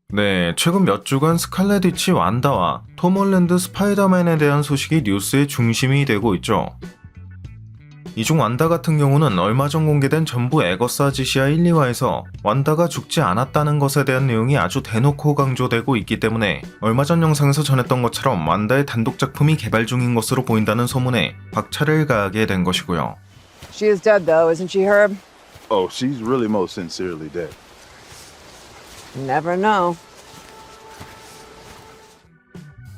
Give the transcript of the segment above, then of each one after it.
네, 최근 몇 주간 스칼렛 위치 완다와 톰 홀랜드 스파이더맨에 대한 소식이 뉴스의 중심이 되고 있죠. 이 중 완다 같은 경우는 얼마 전 공개된 전부 에거스 아지시아 1, 2화에서 완다가 죽지 않았다는 것에 대한 내용이 아주 대놓고 강조되고 있기 때문에 얼마 전 영상에서 전했던 것처럼 완다의 단독 작품이 개발 중인 것으로 보인다는 소문에 박차를 가하게 된 것이고요. She is dead though, isn't she, Herb? Oh, she's really most sincerely dead. Never know.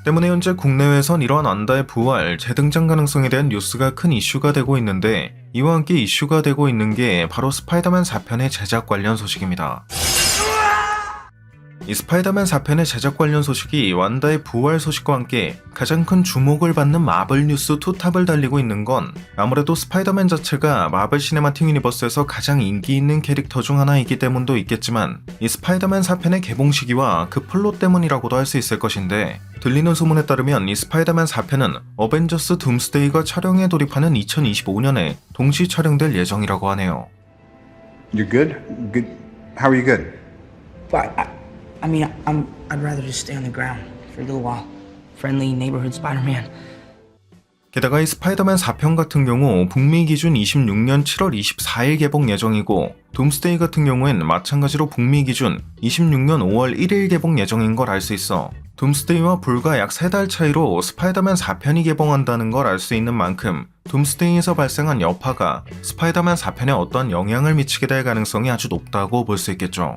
때문에 현재 국내외선 이러한 완다의 부활, 재등장 가능성에 대한 뉴스가 큰 이슈가 되고 있는데, 이와 함께 이슈가 되고 있는 게 바로 스파이더맨 4편의 제작 관련 소식입니다. 이 스파이더맨 4편의 제작 관련 소식이 완다의 부활 소식과 함께 가장 큰 주목을 받는 마블 뉴스 투탑을 달리고 있는 건 아무래도 스파이더맨 자체가 마블 시네마틱 유니버스에서 가장 인기 있는 캐릭터 중 하나이기 때문도 있겠지만, 이 스파이더맨 4편의 개봉 시기와 그 플롯 때문이라고도 할 수 있을 것인데, 들리는 소문에 따르면 이 스파이더맨 4편은 어벤져스 둠스데이가 촬영에 돌입하는 2025년에 동시 촬영될 예정이라고 하네요. You're good? Good. How are you good? But I mean, I'd rather just stay on the ground for a little while. Friendly neighborhood Spider-Man. 게다가 이 스파이더맨 4편 같은 경우 북미 기준 26년 7월 24일 개봉 예정이고, 둠스데이 같은 경우엔 마찬가지로 북미 기준 26년 5월 1일 개봉 예정인 걸 알 수 있어 둠스데이와 불과 약 3달 차이로 스파이더맨 4편이 개봉한다는 걸 알 수 있는 만큼 둠스데이에서 발생한 여파가 스파이더맨 4편에 어떤 영향을 미치게 될 가능성이 아주 높다고 볼 수 있겠죠.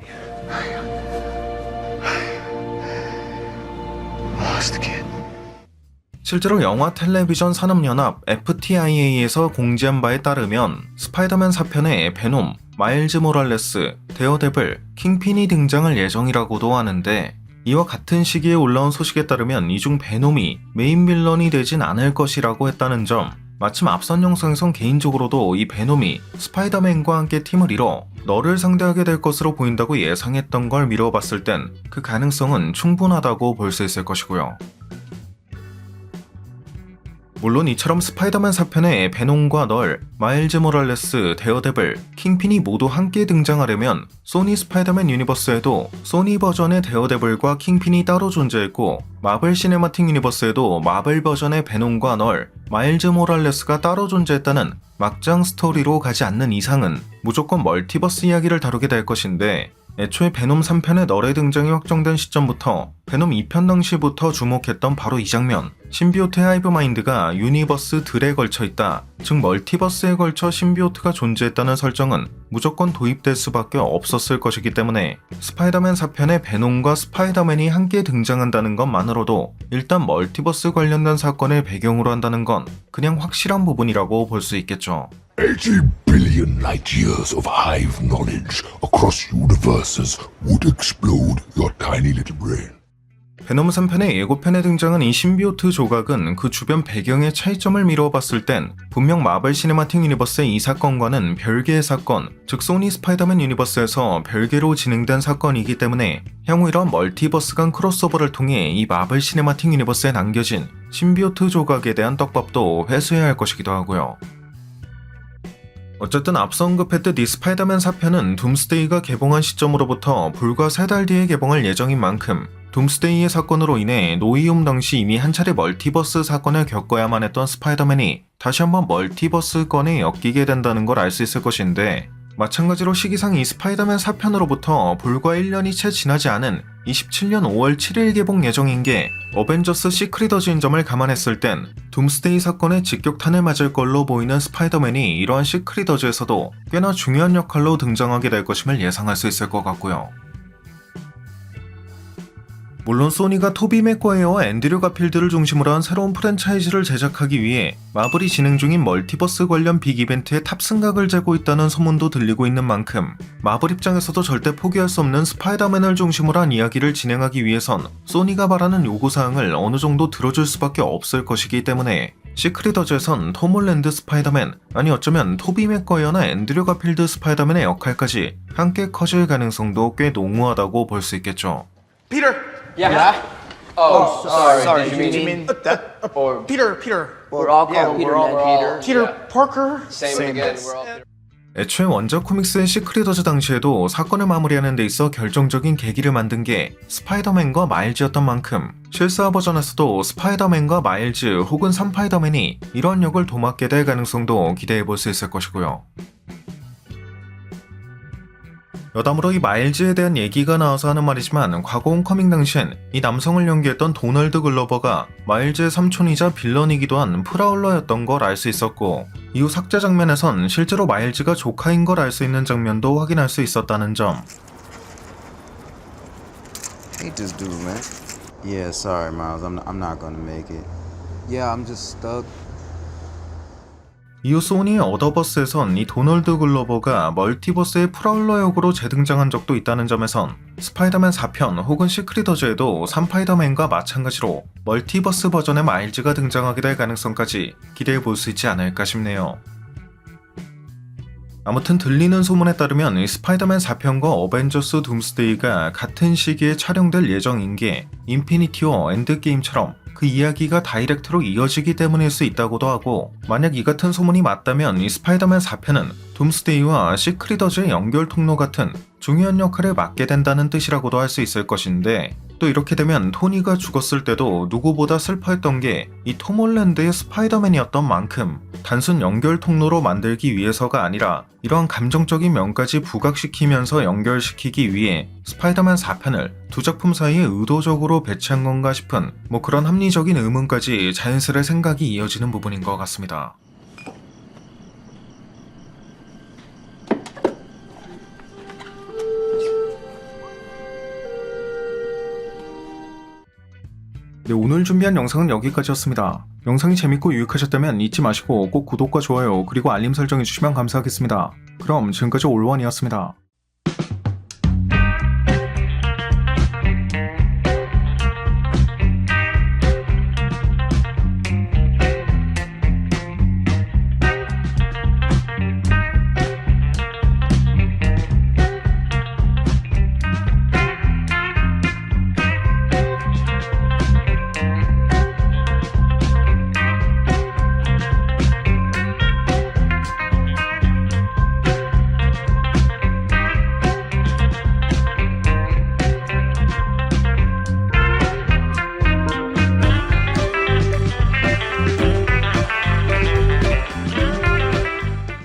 실제로 영화 텔레비전 산업연합 FTIA에서 공지한 바에 따르면 스파이더맨 4편에 베놈, 마일즈 모랄레스, 데어데블, 킹핀이 등장할 예정이라고도 하는데, 이와 같은 시기에 올라온 소식에 따르면 이 중 베놈이 메인 빌런이 되진 않을 것이라고 했다는 점, 마침 앞선 영상에선 개인적으로도 이 베놈이 스파이더맨과 함께 팀을 이뤄 너를 상대하게 될 것으로 보인다고 예상했던 걸 미뤄봤을 땐 그 가능성은 충분하다고 볼 수 있을 것이고요. 물론 이처럼 스파이더맨 4편에 베놈과 널, 마일즈 모랄레스, 데어데블, 킹핀이 모두 함께 등장하려면 소니 스파이더맨 유니버스에도 소니 버전의 데어데블과 킹핀이 따로 존재했고, 마블 시네마틱 유니버스에도 마블 버전의 베놈과 널, 마일즈 모랄레스가 따로 존재했다는 막장 스토리로 가지 않는 이상은 무조건 멀티버스 이야기를 다루게 될 것인데, 애초에 베놈 3편의 널의 등장이 확정된 시점부터 베놈 2편 당시부터 주목했던 바로 이 장면, 신비오트의 하이브 마인드가 유니버스 들에 걸쳐 있다, 즉 멀티버스에 걸쳐 신비오트가 존재했다는 설정은 무조건 도입될 수밖에 없었을 것이기 때문에 스파이더맨 4편의 베놈과 스파이더맨이 함께 등장한다는 것만으로도 일단 멀티버스 관련된 사건을 배경으로 한다는 건 그냥 확실한 부분이라고 볼 수 있겠죠. 80 billion light years of hive knowledge across universes would explode your tiny little brain. 베놈 3편의 예고편에 등장한 이 신비오트 조각은 그 주변 배경의 차이점을 미뤄봤을 땐 분명 마블 시네마틱 유니버스의 이 사건과는 별개의 사건, 즉 소니 스파이더맨 유니버스에서 별개로 진행된 사건이기 때문에 향후 이런 멀티버스 간 크로스오버를 통해 이 마블 시네마틱 유니버스에 남겨진 신비오트 조각에 대한 떡밥도 회수해야 할 것이기도 하고요. 어쨌든 앞서 언급했듯 이 스파이더맨 4편은 둠스데이가 개봉한 시점으로부터 불과 3달 뒤에 개봉할 예정인 만큼 둠스데이의 사건으로 인해 노이홈 당시 이미 한 차례 멀티버스 사건을 겪어야만 했던 스파이더맨이 다시 한번 멀티버스건에 엮이게 된다는 걸 알 수 있을 것인데, 마찬가지로 시기상 이 스파이더맨 4편으로부터 불과 1년이 채 지나지 않은 27년 5월 7일 개봉 예정인 게 어벤져스 시크릿 어즈인 점을 감안했을 땐 둠스데이 사건에 직격탄을 맞을 걸로 보이는 스파이더맨이 이러한 시크릿 어즈에서도 꽤나 중요한 역할로 등장하게 될 것임을 예상할 수 있을 것 같고요. 물론 소니가 토비 맥과이어와 앤드류 가필드를 중심으로 한 새로운 프랜차이즈를 제작하기 위해 마블이 진행 중인 멀티버스 관련 빅 이벤트에 탑승각을 재고 있다는 소문도 들리고 있는 만큼 마블 입장에서도 절대 포기할 수 없는 스파이더맨을 중심으로 한 이야기를 진행하기 위해선 소니가 바라는 요구사항을 어느 정도 들어줄 수밖에 없을 것이기 때문에 시크릿 어즈에선 톰 홀랜드 스파이더맨, 아니 어쩌면 토비 맥과이어나 앤드류 가필드 스파이더맨의 역할까지 함께 커질 가능성도 꽤 농후하다고 볼 수 있겠죠. Peter, Yeah? Oh, sorry. Did you mean Peter. we're all called Peter, man. Peter Parker. Same again. We're all Peter. 애초에 원작 코믹스의 시크릿워즈 당시에도 사건을 마무리하는 데 있어 결정적인 계기를 만든 게 스파이더맨과 마일즈였던 만큼 실사 버전에서도 스파이더맨과 마일즈 혹은 삼파이더맨이 이런 역을 도맡게 될 가능성도 기대해볼 수 있을 것이고요. 여담으로 이 마일즈에 대한 얘기가 나와서 하는 말이지만 과거 홈커밍 당시엔 이 남성을 연기했던 도널드 글로버가 마일즈의 삼촌이자 빌런이기도 한 프라울러였던 걸 알 수 있었고 이후 삭제 장면에선 실제로 마일즈가 조카인 걸 알 수 있는 장면도 확인할 수 있었다는 점. Hate this dude, man. Yeah, sorry, Miles. I'm not gonna make it. Yeah, I'm just stuck. 이후 소니의 어더버스에선 이 도널드 글로버가 멀티버스의 프라울러 역으로 재등장한 적도 있다는 점에선 스파이더맨 4편 혹은 시크릿워즈에도 삼파이더맨과 마찬가지로 멀티버스 버전의 마일즈가 등장하게 될 가능성까지 기대해볼 수 있지 않을까 싶네요. 아무튼 들리는 소문에 따르면 이 스파이더맨 4편과 어벤져스 둠스데이가 같은 시기에 촬영될 예정인 게 인피니티 워 엔드게임처럼 그 이야기가 다이렉트로 이어지기 때문일 수 있다고도 하고 만약 이 같은 소문이 맞다면 이 스파이더맨 4편은 둠스데이와 시크릿워즈의 연결 통로 같은 중요한 역할을 맡게 된다는 뜻이라고도 할 수 있을 것인데 또 이렇게 되면 토니가 죽었을 때도 누구보다 슬퍼했던 게 이 톰 홀랜드의 스파이더맨이었던 만큼 단순 연결 통로로 만들기 위해서가 아니라 이러한 감정적인 면까지 부각시키면서 연결시키기 위해 스파이더맨 4편을 두 작품 사이에 의도적으로 배치한 건가 싶은 그런 합리적인 의문까지 자연스레 생각이 이어지는 부분인 것 같습니다. 네, 오늘 준비한 영상은 여기까지였습니다. 영상이 재밌고 유익하셨다면 잊지 마시고 꼭 구독과 좋아요 그리고 알림 설정해주시면 감사하겠습니다. 그럼 지금까지 올원이었습니다.